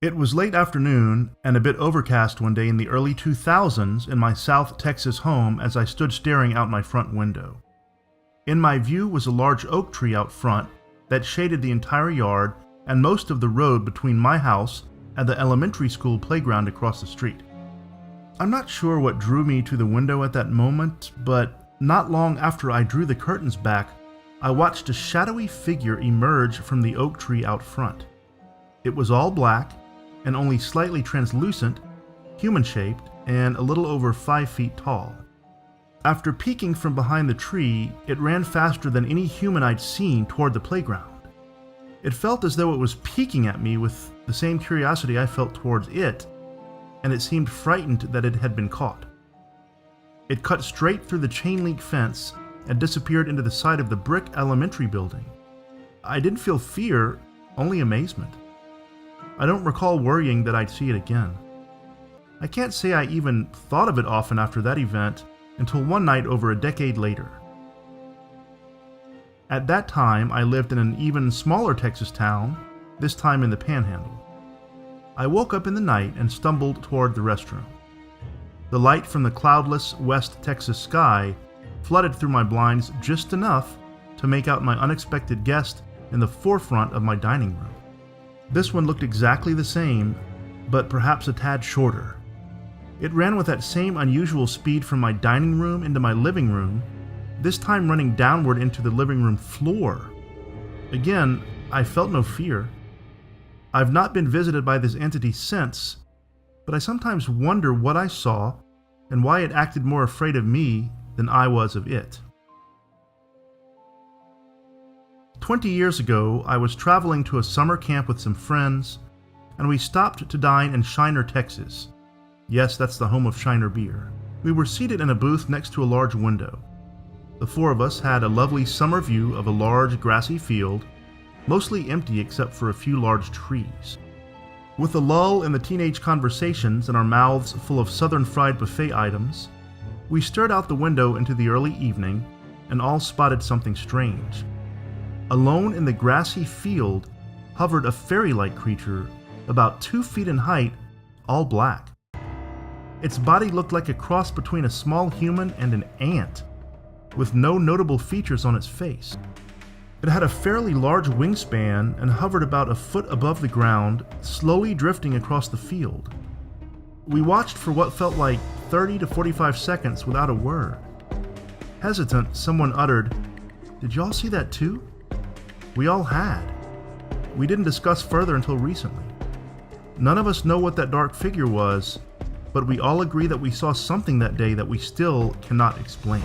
It was late afternoon and a bit overcast one day in the early 2000s in my South Texas home as I stood staring out my front window. In my view was a large oak tree out front that shaded the entire yard and most of the road between my house and the elementary school playground across the street. I'm not sure what drew me to the window at that moment, but not long after I drew the curtains back, I watched a shadowy figure emerge from the oak tree out front. It was all black and only slightly translucent, human-shaped, and a little over 5 feet tall. After peeking from behind the tree, it ran faster than any human I'd seen toward the playground. It felt as though it was peeking at me with the same curiosity I felt towards it, and it seemed frightened that it had been caught. It cut straight through the chain-link fence and disappeared into the side of the brick elementary building. I didn't feel fear, only amazement. I don't recall worrying that I'd see it again. I can't say I even thought of it often after that event until one night over a decade later. At that time, I lived in an even smaller Texas town, this time in the Panhandle. I woke up in the night and stumbled toward the restroom. The light from the cloudless West Texas sky flooded through my blinds just enough to make out my unexpected guest in the forefront of my dining room. This one looked exactly the same, but perhaps a tad shorter. It ran with that same unusual speed from my dining room into my living room, this time running downward into the living room floor. Again, I felt no fear. I've not been visited by this entity since, but I sometimes wonder what I saw and why it acted more afraid of me than I was of it. 20 years ago, I was traveling to a summer camp with some friends, and we stopped to dine in Shiner, Texas. Yes, that's the home of Shiner beer. We were seated in a booth next to a large window. The four of us had a lovely summer view of a large grassy field, mostly empty except for a few large trees. With a lull in the teenage conversations and our mouths full of southern fried buffet items, we stared out the window into the early evening and all spotted something strange. Alone in the grassy field hovered a fairy-like creature about 2 feet in height, all black. Its body looked like a cross between a small human and an ant, with no notable features on its face. It had a fairly large wingspan and hovered about a foot above the ground, slowly drifting across the field. We watched for what felt like 30 to 45 seconds without a word. Hesitant, someone uttered, "Did y'all see that too?" We all had. We didn't discuss further until recently. None of us know what that dark figure was, but we all agree that we saw something that day that we still cannot explain.